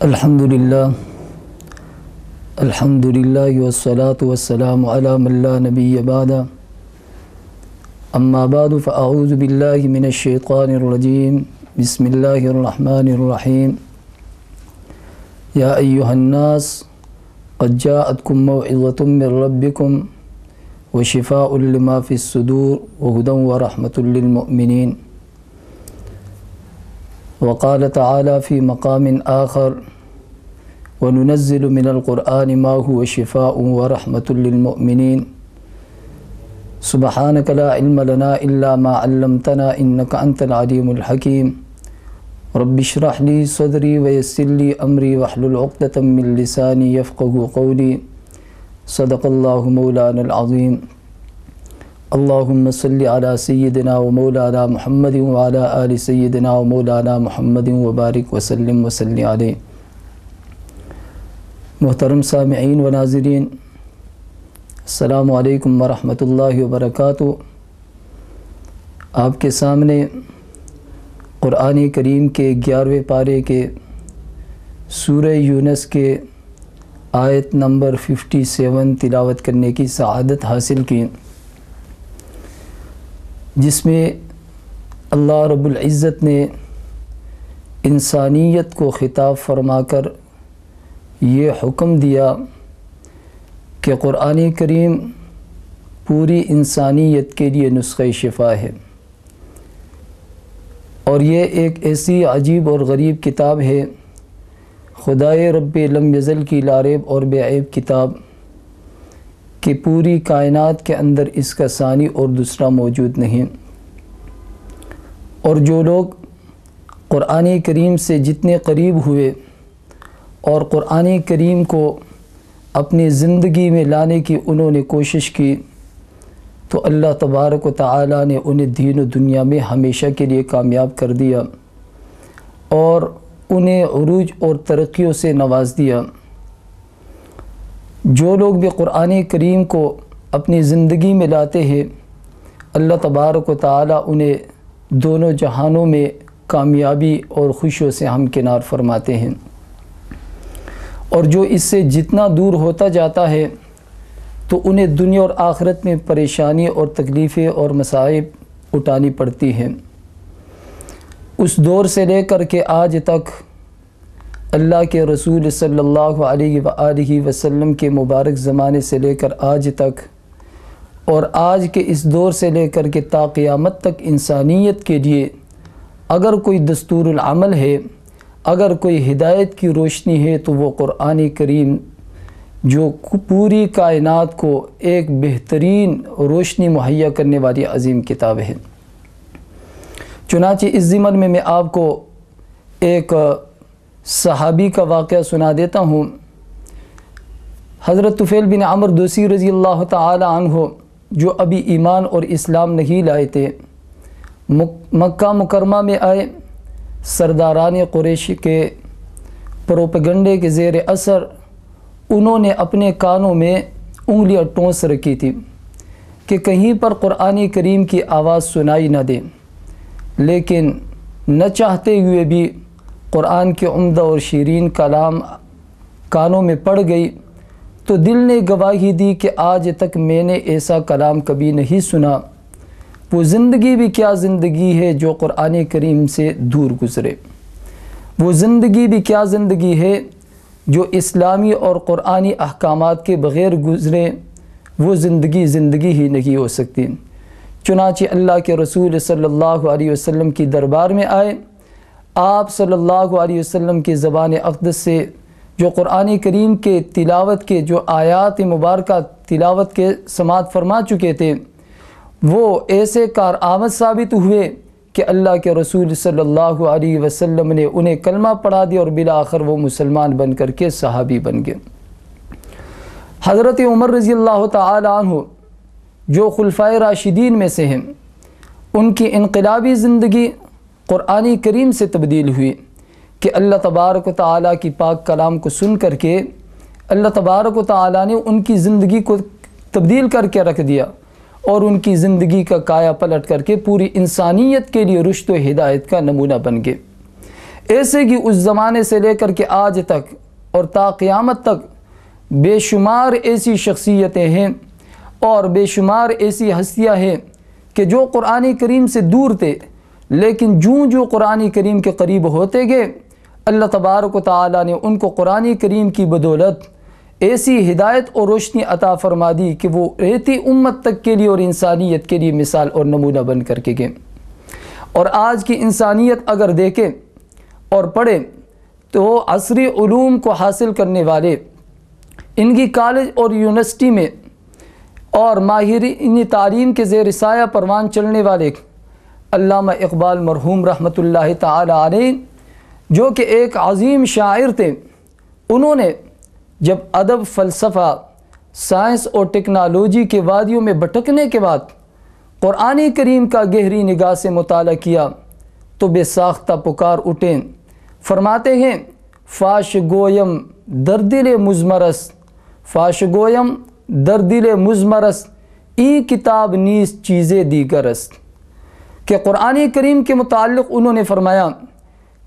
الحمدللہ والصلاة والسلام علی من لا نبی بعد اما بعد فاعوذ باللہ من الشیطان الرجیم بسم اللہ الرحمن الرحیم یا ایہا الناس قد جاءتکم موعظۃ من ربکم وشفاء لما فی الصدور وہدی ورحمۃ للمؤمنین وقال تعالی فی مقام آخر وننزل من القرآن ما هو شفاء ورحمۃ للمؤمنین سبحانک لا علم لنا الا ما علمتنا انک انت العلیم الحکیم رب اشرح لی صدری ویسر لی امری واحلل عقدۃ من لسانی یفقهوا قولی صدق اللہ مولانا العظیم اللہم صلی علی سیدنا و مولانا محمد وعلی آل سیدنا و مولانا محمد وبارک وسلم وصلی علیہ۔ محترم سامعین و ناظرین، السلام علیکم ورحمۃ اللہ وبرکاتہ۔ آپ کے سامنے قرآن کریم کے 11ویں پارے کے سورہ یونس کے آیت نمبر 57 تلاوت کرنے کی سعادت حاصل کی، جس میں اللہ رب العزت نے انسانیت کو خطاب فرما کر یہ حکم دیا کہ قرآن کریم پوری انسانیت کے لیے نسخہ شفا ہے، اور یہ ایک ایسی عجیب اور غریب کتاب ہے، خدائے رب لم یزل کی لاریب اور بے عیب کتاب کہ پوری کائنات کے اندر اس کا ثانی اور دوسرا موجود نہیں۔ اور جو لوگ قرآن کریم سے جتنے قریب ہوئے اور قرآن کریم کو اپنی زندگی میں لانے کی انہوں نے کوشش کی، تو اللہ تبارک و تعالی نے انہیں دین و دنیا میں ہمیشہ کے لیے کامیاب کر دیا اور انہیں عروج اور ترقیوں سے نواز دیا۔ جو لوگ بھی قرآن کریم کو اپنی زندگی میں لاتے ہیں، اللہ تبارک و تعالی انہیں دونوں جہانوں میں کامیابی اور خوشیوں سے ہمکنار فرماتے ہیں، اور جو اس سے جتنا دور ہوتا جاتا ہے تو انہیں دنیا اور آخرت میں پریشانی اور تکلیفیں اور مصائب اٹھانی پڑتی ہیں۔ اس دور سے لے کر کے آج تک اللہ کے رسول صلی اللہ علیہ وآلہ وسلم کے مبارک زمانے سے لے کر آج تک، اور آج کے اس دور سے لے کر کے تا قیامت تک انسانیت کے لیے اگر کوئی دستور العمل ہے، اگر کوئی ہدایت کی روشنی ہے، تو وہ قرآن کریم جو پوری کائنات کو ایک بہترین روشنی مہیا کرنے والی عظیم کتاب ہے۔ چنانچہ اس ضمن میں میں آپ کو ایک صحابی کا واقعہ سنا دیتا ہوں۔ حضرت طفیل بن عمرو دوسی رضی اللہ تعالی عنہ، جو ابھی ایمان اور اسلام نہیں لائے تھے، مکہ مکرمہ میں آئے، سرداران قریش کے پروپیگنڈے کے زیر اثر انہوں نے اپنے کانوں میں انگلیاں ٹونس رکھی تھی کہ کہیں پر قرآن کریم کی آواز سنائی نہ دے، لیکن نہ چاہتے ہوئے بھی قرآن کے عمدہ اور شیرین کلام کانوں میں پڑ گئی، تو دل نے گواہی دی کہ آج تک میں نے ایسا کلام کبھی نہیں سنا۔ وہ زندگی بھی کیا زندگی ہے جو قرآن کریم سے دور گزرے، وہ زندگی بھی کیا زندگی ہے جو اسلامی اور قرآنی احکامات کے بغیر گزرے، وہ زندگی ہی نہیں ہو سکتی۔ چنانچہ اللہ کے رسول صلی اللہ علیہ وسلم کی دربار میں آئے، آپ صلی اللہ علیہ وسلم کی زبان اقدس سے جو قرآن کریم کے تلاوت کے جو آیات مبارکہ تلاوت کے سماعت فرما چکے تھے، وہ ایسے کارآمد ثابت ہوئے کہ اللہ کے رسول صلی اللہ علیہ وسلم نے انہیں کلمہ پڑھا دیا، اور بالآخر وہ مسلمان بن کر کے صحابی بن گئے۔ حضرت عمر رضی اللہ تعالی عنہ، جو خلفائے راشدین میں سے ہیں، ان کی انقلابی زندگی قرآن کریم سے تبدیل ہوئی کہ اللہ تبارک و تعالیٰ کی پاک کلام کو سن کر کے اللہ تبارک و تعالیٰ نے ان کی زندگی کو تبدیل کر کے رکھ دیا، اور ان کی زندگی کا کایا پلٹ کر کے پوری انسانیت کے لیے رشد و ہدایت کا نمونہ بن گئے۔ ایسے کہ اس زمانے سے لے کر کے آج تک اور تا قیامت تک بے شمار ایسی شخصیتیں ہیں اور بے شمار ایسی ہستیاں ہیں کہ جو قرآن کریم سے دور تھے، لیکن جو قرآن کریم کے قریب ہوتے گئے، اللہ تبارک و تعالیٰ نے ان کو قرآن کریم کی بدولت ایسی ہدایت اور روشنی عطا فرما دی کہ وہ رہتی امت تک کے لیے اور انسانیت کے لیے مثال اور نمونہ بن کر کے گئے۔ اور آج کی انسانیت اگر دیکھے اور پڑھے تو عصری علوم کو حاصل کرنے والے، ان کی کالج اور یونیورسٹی میں اور ماہرین تعلیم کے زیر سایہ پروان چلنے والے علامہ اقبال مرحوم رحمۃ اللہ تعالی علیہ، جو کہ ایک عظیم شاعر تھے، انہوں نے جب ادب، فلسفہ، سائنس اور ٹیکنالوجی کے وادیوں میں بھٹکنے کے بعد قرآن کریم کا گہری نگاہ سے مطالعہ کیا تو بے ساختہ پکار اٹھے، فرماتے ہیں فاش گویم در دل مزمرس، فاش گویم در دل مزمرس، ای کتاب نیز چیزیں دیگرست، کہ قرآن کریم کے متعلق انہوں نے فرمایا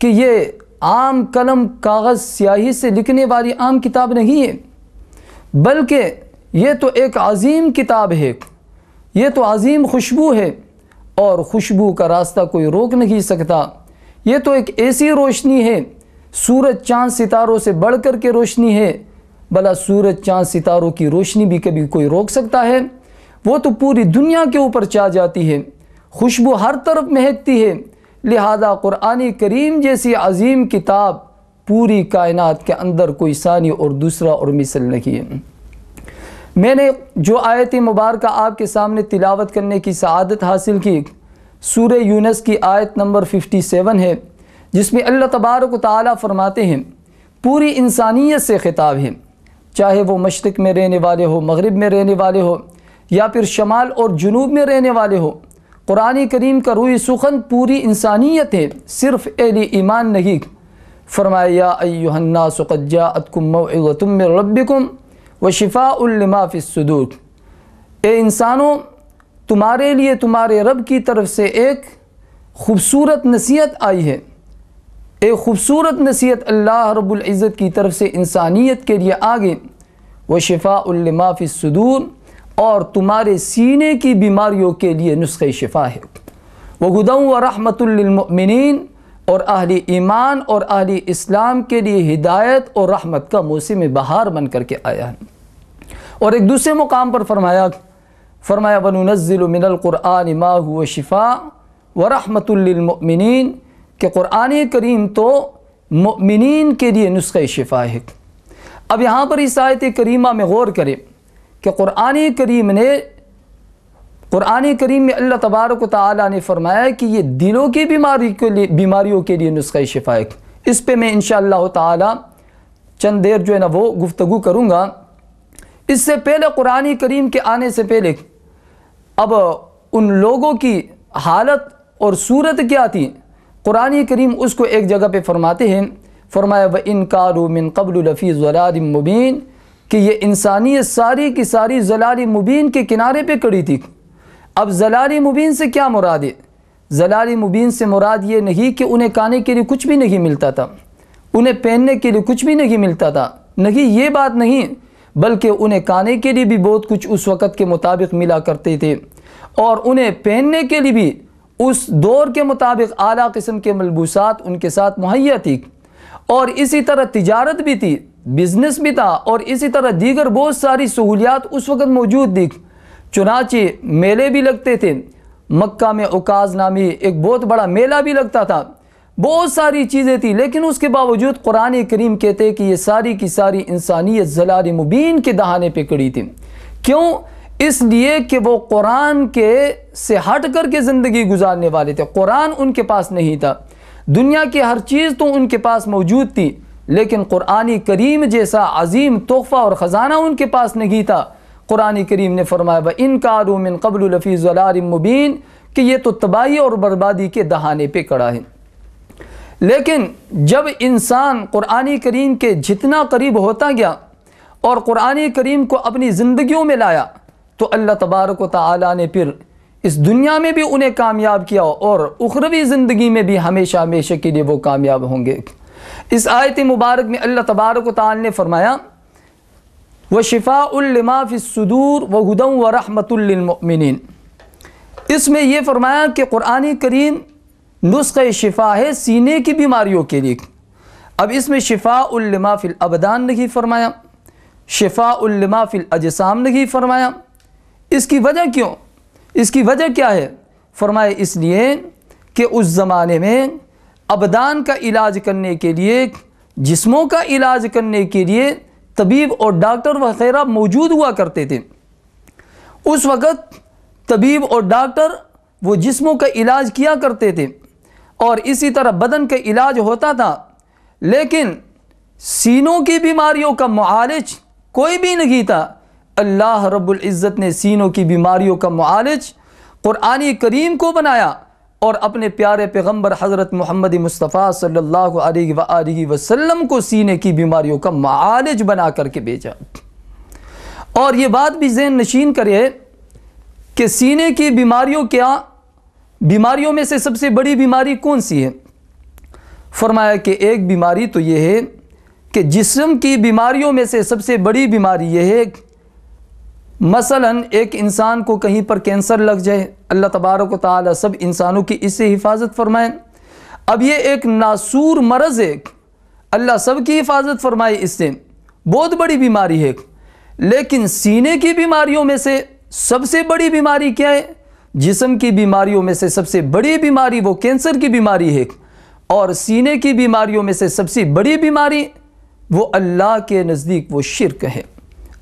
کہ یہ عام قلم کاغذ سیاہی سے لکھنے والی عام کتاب نہیں ہے، بلکہ یہ تو ایک عظیم کتاب ہے، یہ تو عظیم خوشبو ہے، اور خوشبو کا راستہ کوئی روک نہیں سکتا۔ یہ تو ایک ایسی روشنی ہے، سورج چاند ستاروں سے بڑھ کر کے روشنی ہے، بھلا سورج چاند ستاروں کی روشنی بھی کبھی کوئی روک سکتا ہے؟ وہ تو پوری دنیا کے اوپر چھا جاتی ہے، خوشبو ہر طرف مہکتی ہے۔ لہذا قرآن کریم جیسی عظیم کتاب پوری کائنات کے اندر کوئی ثانی اور دوسرا اور مثل نہیں ہے۔ میں نے جو آیت مبارکہ آپ کے سامنے تلاوت کرنے کی سعادت حاصل کی، سورہ یونس کی آیت نمبر 57 ہے، جس میں اللہ تبارک و تعالیٰ فرماتے ہیں، پوری انسانیت سے خطاب ہے، چاہے وہ مشرق میں رہنے والے ہو، مغرب میں رہنے والے ہو، یا پھر شمال اور جنوب میں رہنے والے ہو۔ قرآن کریم کا روئی سخن پوری انسانیت ہے، صرف اہل ایمان نہیں۔ فرمایا یا ایھا الناس قد جاءتکم موعظۃ من ربکم وشفاء لما فی الصدور، اے انسانوں، تمہارے لیے تمہارے رب کی طرف سے ایک خوبصورت نصیحت آئی ہے، ایک خوبصورت نصیحت اللہ رب العزت کی طرف سے انسانیت کے لیے آگے، وشفاء لما فی الصدور، اور تمہارے سینے کی بیماریوں کے لیے نسخہ شفا ہے، وہدی ورحمۃ للمؤمنین، اور اہل ایمان اور اہل اسلام کے لیے ہدایت اور رحمت کا موسم بہار بن کر کے آیا ہے۔ اور ایک دوسرے مقام پر فرمایا وَنُنَزِّلُ مِنَ الْقُرْآنِ مَا هُوَ شِفَاءٌ وَرَحْمَةٌ لِّلْمُؤْمِنِينَ، کہ قرآن کریم تو مؤمنین کے لیے نسخہ شفا ہے۔ اب یہاں پر اس آیت کریمہ میں غور کریں کہ قرآن کریم میں اللہ تبارک و تعالیٰ نے فرمایا کہ یہ دلوں کی بیماریوں کے لیے نسخہ شفا ہے۔ اس پہ میں انشاءاللہ تعالیٰ چند دیر جو ہے نا وہ گفتگو کروں گا۔ اس سے پہلے قرآن کریم کے آنے سے پہلے اب ان لوگوں کی حالت اور صورت کیا تھی، قرآن کریم اس کو ایک جگہ پہ فرماتے ہیں، فرمایا وَإِن كَانُوا مِن قَبْلُ لَفِي ضَلَالٍ مُبِينٍ، کہ یہ انسانیت ساری کی ساری ضلال مبین کے کنارے پہ کڑی تھی۔ اب ضلال مبین سے کیا مراد ہے؟ ضلال مبین سے مراد یہ نہیں کہ انہیں کھانے کے لیے کچھ بھی نہیں ملتا تھا، انہیں پہننے کے لیے کچھ بھی نہیں ملتا تھا، نہیں، یہ بات نہیں، بلکہ انہیں کھانے کے لیے بھی بہت کچھ اس وقت کے مطابق ملا کرتے تھے، اور انہیں پہننے کے لیے بھی اس دور کے مطابق اعلیٰ قسم کے ملبوسات ان کے ساتھ مہیا تھی، اور اسی طرح تجارت بھی تھی، بزنس بھی تھا، اور اسی طرح دیگر بہت ساری سہولیات اس وقت موجود تھی۔ چنانچہ میلے بھی لگتے تھے، مکہ میں عکاظ نامی ایک بہت بڑا میلہ بھی لگتا تھا، بہت ساری چیزیں تھیں، لیکن اس کے باوجود قرآن کریم کہتے ہیں کہ یہ ساری کی ساری انسانیت ضلال مبین کے دہانے پہ کڑی تھی۔ کیوں؟ اس لیے کہ وہ قرآن کے سے ہٹ کر کے زندگی گزارنے والے تھے، قرآن ان کے پاس نہیں تھا، دنیا کی ہر چیز تو ان کے پاس موجود تھی، لیکن قرآن کریم جیسا عظیم تحفہ اور خزانہ ان کے پاس نہیں تھا۔ قرآن کریم نے فرمایا وَإِن كَانُوا مِن قَبْلُ لَفِي ضَلَالٍ مُبِينٍ، کہ یہ تو تباہی اور بربادی کے دہانے پہ کڑا ہے۔ لیکن جب انسان قرآن کریم کے جتنا قریب ہوتا گیا اور قرآن کریم کو اپنی زندگیوں میں لایا، تو اللہ تبارک و تعالیٰ نے پھر اس دنیا میں بھی انہیں کامیاب کیا اور اخروی زندگی میں بھی ہمیشہ ہمیشہ کے لیے وہ کامیاب ہوں گے۔ اس آیت مبارک میں اللہ تبارک و تعالی نے فرمایا وَشِفَاءٌ لِمَا فِي الصُّدُورِ وَهُدًى وَرَحْمَةٌ لِلْمُؤْمِنِينَ۔ اس میں یہ فرمایا کہ قرآن کریم نسخہ شفا ہے سینے کی بیماریوں کے لیے۔ اب اس میں شفاء لما فی الابدان نہیں فرمایا، شفاء لما فی الاجسام نہیں فرمایا۔ اس کی وجہ کیوں؟ اس کی وجہ کیا ہے؟ فرمایا اس لیے کہ اس زمانے میں ابدان کا علاج کرنے کے لیے، جسموں کا علاج کرنے کے لیے طبیب اور ڈاکٹر وغیرہ موجود ہوا کرتے تھے۔ اس وقت طبیب اور ڈاکٹر وہ جسموں کا علاج کیا کرتے تھے اور اسی طرح بدن کا علاج ہوتا تھا، لیکن سینوں کی بیماریوں کا معالج کوئی بھی نہیں تھا۔ اللہ رب العزت نے سینوں کی بیماریوں کا معالج قرآن کریم کو بنایا اور اپنے پیارے پیغمبر حضرت محمد مصطفیٰ صلی اللہ علیہ وآلہ وسلم کو سینے کی بیماریوں کا معالج بنا کر کے بھیجا۔ اور یہ بات بھی ذہن نشین کرے کہ سینے کی بیماریوں میں سے سب سے بڑی بیماری کون سی ہے؟ فرمایا کہ ایک بیماری تو یہ ہے کہ جسم کی بیماریوں میں سے سب سے بڑی بیماری یہ ہے، مثلا ایک انسان کو کہیں پر کینسر لگ جائے، اللہ تبارک و تعالی سب انسانوں کی اس سے حفاظت فرمائے۔ اب یہ ایک ناسور مرض ہے، اللہ سب کی حفاظت فرمائے، اس سے بہت بڑی بیماری ہے۔ لیکن سینے کی بیماریوں میں سے سب سے بڑی بیماری کیا ہے؟ جسم کی بیماریوں میں سے سب سے بڑی بیماری وہ کینسر کی بیماری ہے، اور سینے کی بیماریوں میں سے سب سے بڑی بیماری وہ اللہ کے نزدیک وہ شرک ہے۔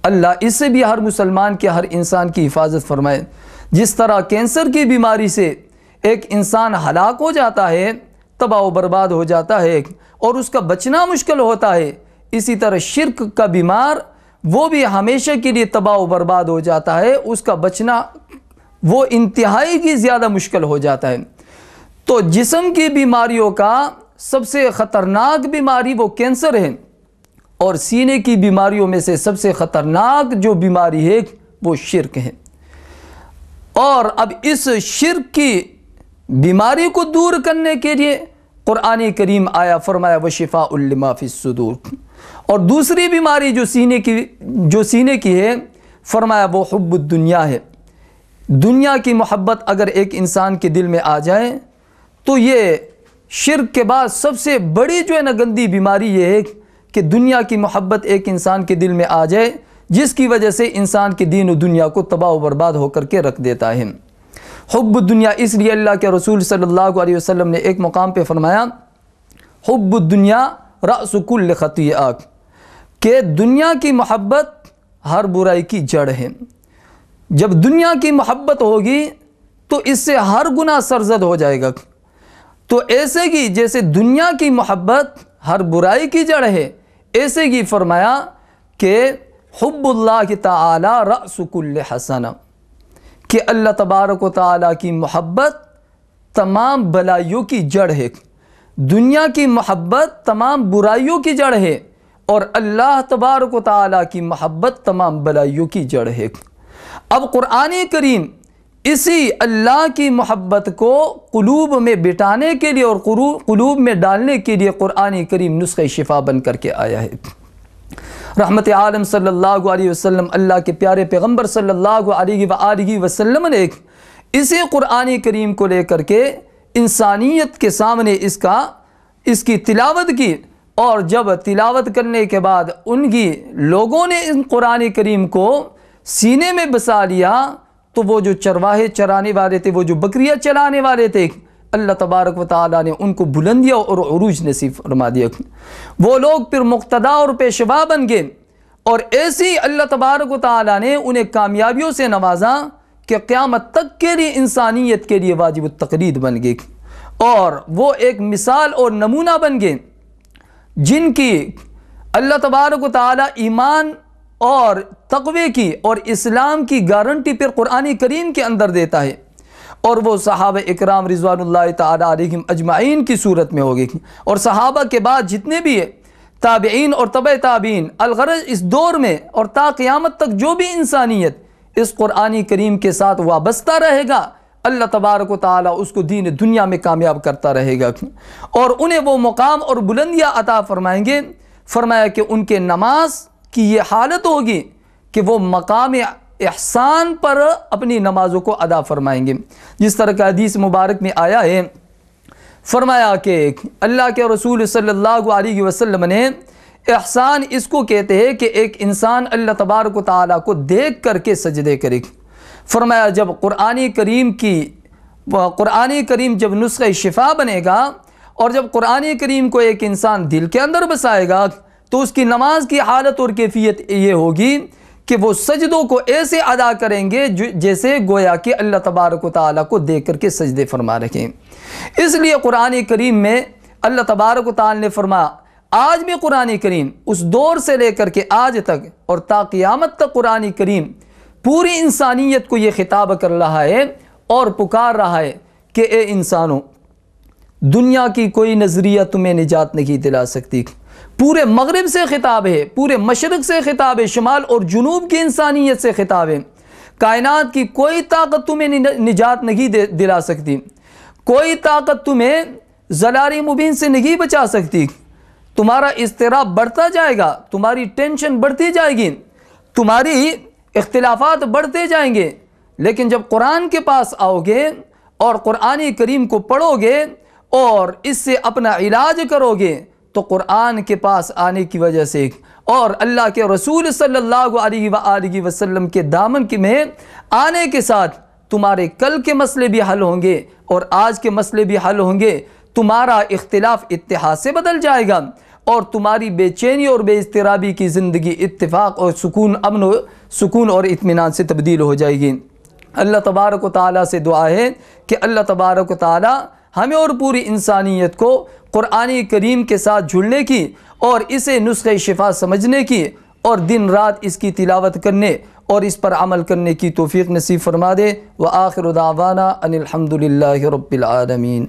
اللہ اس سے بھی ہر مسلمان کے، ہر انسان کی حفاظت فرمائے۔ جس طرح کینسر کی بیماری سے ایک انسان ہلاک ہو جاتا ہے، تباہ و برباد ہو جاتا ہے اور اس کا بچنا مشکل ہوتا ہے، اسی طرح شرک کا بیمار وہ بھی ہمیشہ کے لیے تباہ و برباد ہو جاتا ہے، اس کا بچنا وہ انتہائی کی زیادہ مشکل ہو جاتا ہے۔ تو جسم کی بیماریوں کا سب سے خطرناک بیماری وہ کینسر ہے، اور سینے کی بیماریوں میں سے سب سے خطرناک جو بیماری ہے وہ شرک ہے۔ اور اب اس شرک کی بیماری کو دور کرنے کے لیے قرآن کریم آیا، فرمایا وشفاء لما فی الصدور۔ اور دوسری بیماری جو سینے کی ہے، فرمایا وہ حب الدنیا ہے۔ دنیا کی محبت اگر ایک انسان کے دل میں آ جائے تو یہ شرک کے بعد سب سے بڑی جو ہے نا گندی بیماری یہ ہے کہ دنیا کی محبت ایک انسان کے دل میں آ جائے، جس کی وجہ سے انسان کے دین و دنیا کو تباہ و برباد ہو کر کے رکھ دیتا ہے۔ حب الدنیا، اس لیے اللہ کے رسول صلی اللہ علیہ وسلم نے ایک مقام پہ فرمایا حب الدنیا رأس کل خطیئہ، کہ دنیا کی محبت ہر برائی کی جڑ ہے۔ جب دنیا کی محبت ہوگی تو اس سے ہر گناہ سرزد ہو جائے گا۔ تو ایسے ہی جیسے دنیا کی محبت ہر برائی کی جڑ ہے، ایسے ہی فرمایا کہ حب اللہ تعالی رأس کل حسنہ، کہ اللہ تبارک و تعالی کی محبت تمام بلائیوں کی جڑ ہے۔ دنیا کی محبت تمام برائیوں کی جڑ ہے اور اللہ تبارک و تعالی کی محبت تمام بلائیوں کی جڑ ہے۔ اب قرآن کریم اسی اللہ کی محبت کو قلوب میں بٹانے کے لیے اور قلوب میں ڈالنے کے لیے قرآن کریم نسخہ شفا بن کر کے آیا ہے۔ رحمت عالم صلی اللہ علیہ وسلم، اللہ کے پیارے پیغمبر صلی اللہ علیہ وآلہ وسلم نے اسی قرآن کریم کو لے کر کے انسانیت کے سامنے اس کی تلاوت کی، اور جب تلاوت کرنے کے بعد لوگوں نے ان قرآن کریم کو سینے میں بسا لیا تو وہ جو چرواہے چرانے والے تھے، وہ جو بکریاں چلانے والے تھے، اللہ تبارک و تعالیٰ نے ان کو بلندیاں اور عروج نصیب فرما دیا۔ وہ لوگ پھر مقتدا اور پیشوا بن گئے، اور ایسی اللہ تبارک و تعالیٰ نے انہیں کامیابیوں سے نوازا کہ قیامت تک کے لیے انسانیت کے لیے واجب التقلید بن گئے، اور وہ ایک مثال اور نمونہ بن گئے جن کی اللہ تبارک و تعالیٰ ایمان اور تقوی کی اور اسلام کی گارنٹی پھر قرآن کریم کے اندر دیتا ہے، اور وہ صحابہ اکرام رضوان اللہ تعالی علیہم اجمعین کی صورت میں ہوگی، اور صحابہ کے بعد جتنے بھی تابعین اور تبع تابعین، الغرض اس دور میں اور تا قیامت تک جو بھی انسانیت اس قرآن کریم کے ساتھ وابستہ رہے گا، اللہ تبارک و تعالی اس کو دین دنیا میں کامیاب کرتا رہے گا اور انہیں وہ مقام اور بلندیاں عطا فرمائیں گے۔ فرمایا کہ ان کے نماز کی یہ حالت ہوگی کہ وہ مقام احسان پر اپنی نمازوں کو ادا فرمائیں گے، جس طرح کا حدیث مبارک میں آیا ہے۔ فرمایا کہ اللہ کے رسول صلی اللہ علیہ وسلم نے احسان اس کو کہتے ہیں کہ ایک انسان اللہ تبارک و تعالیٰ کو دیکھ کر کے سجدے کرے۔ فرمایا جب قرآن کریم جب نسخہ شفا بنے گا اور جب قرآن کریم کو ایک انسان دل کے اندر بسائے گا تو اس کی نماز کی حالت اور کیفیت یہ ہوگی کہ وہ سجدوں کو ایسے ادا کریں گے جیسے گویا کہ اللہ تبارک و تعالیٰ کو دیکھ کر کے سجدے فرما رکھیں۔ اس لیے قرآن کریم میں اللہ تبارک و تعالیٰ نے فرمایا، آج بھی قرآن کریم اس دور سے لے کر کے آج تک اور تا قیامت تک قرآن کریم پوری انسانیت کو یہ خطاب کر رہا ہے اور پکار رہا ہے کہ اے انسانوں، دنیا کی کوئی نظریہ تمہیں نجات نہیں دلا سکتی۔ پورے مغرب سے خطاب ہے، پورے مشرق سے خطاب ہے، شمال اور جنوب کی انسانیت سے خطاب ہے۔ کائنات کی کوئی طاقت تمہیں نجات نہیں دلا سکتی، کوئی طاقت تمہیں ضلال مبین سے نہیں بچا سکتی۔ تمہارا اضطراب بڑھتا جائے گا، تمہاری ٹینشن بڑھتی جائے گی، تمہاری اختلافات بڑھتے جائیں گے، لیکن جب قرآن کے پاس آؤ گے اور قرآن کریم کو پڑھو گے اور اس سے اپنا علاج کرو گے تو قرآن کے پاس آنے کی وجہ سے اور اللہ کے رسول صلی اللہ علیہ وآلہ وسلم کے دامن میں آنے کے ساتھ تمہارے کل کے مسئلے بھی حل ہوں گے اور آج کے مسئلے بھی حل ہوں گے۔ تمہارا اختلاف اتحاد سے بدل جائے گا اور تمہاری بے چینی اور بے اضطرابی کی زندگی اتفاق اور سکون اور اطمینان سے تبدیل ہو جائے گی۔ اللہ تبارک و تعالیٰ سے دعا ہے کہ اللہ تبارک و تعالیٰ ہمیں اور پوری انسانیت کو قرآن کریم کے ساتھ جڑنے کی اور اسے نسخہ شفا سمجھنے کی اور دن رات اس کی تلاوت کرنے اور اس پر عمل کرنے کی توفیق نصیب فرما دے۔ وآخر دعوانا ان الحمد للہ رب العالمین۔